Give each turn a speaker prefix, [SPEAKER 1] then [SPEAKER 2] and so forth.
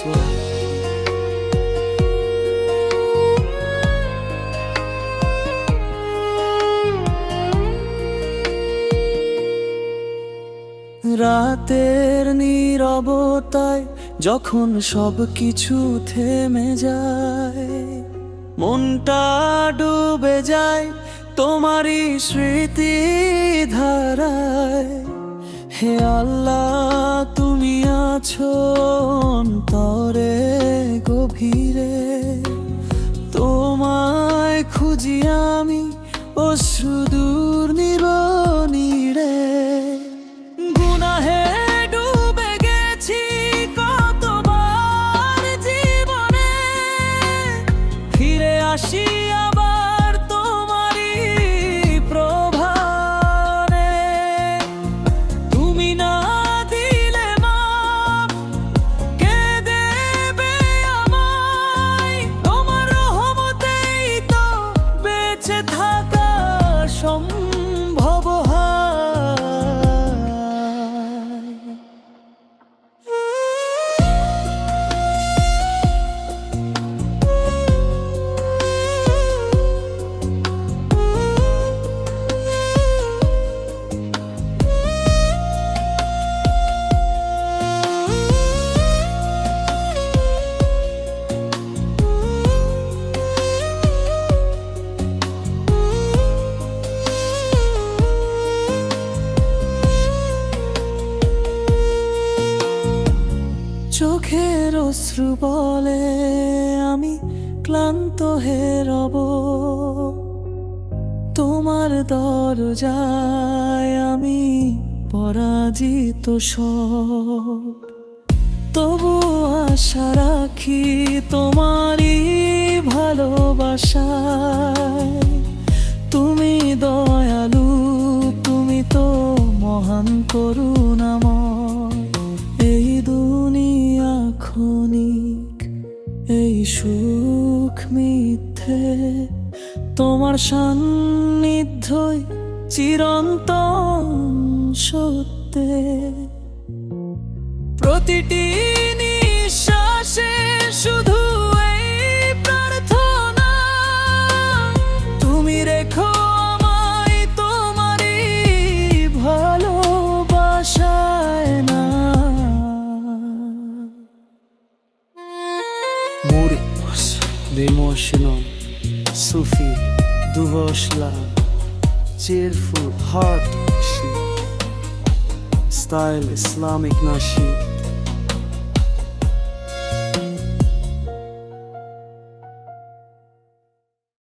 [SPEAKER 1] slow. রাতের নীরবতায় যখন সব কিছু থেমে যায়, মনটা ডুবে যায় তোমারই স্মৃতি ধারায়। হে আল্লাহ, তুমি আছো অন্তরে গভীরে, তোমায় খুঁজি আমি অশ্রুদূর নিরনিড়ে। গুনাহে ডুবে গেছি কতবার জীবনে, ফিরে আসি আবার তোমারই প্রভানে। তুমি না দিলে মাপ কে দেবে আমায়? তোমার রহমতেই তো বেঁচে থাকা সম্ভব হয়। চোখের অশ্রু বলে আমি ক্লান্ত হয়ে রব, তোমার দরজায় আমি পরাজিত সব। তবু আশা রাখি তোমারই ভালোবাসায়। তুমি দয়ালু, তুমি তো মহান করুণাময়। এই দুনিয়া ক্ষণিক, এই সুখ মিথ্যে, তোমার সান্নিধ্যই চিরন্তন সত্যে। প্রতিটি নিঃশ্বাসে শুধু এই প্রার্থনা, তুমি রেখো আমায় তোমারই ভালোবাসায় না। Múricos de emotional, Sufi, devotional, cheerful, heart, style Islamic nasheed.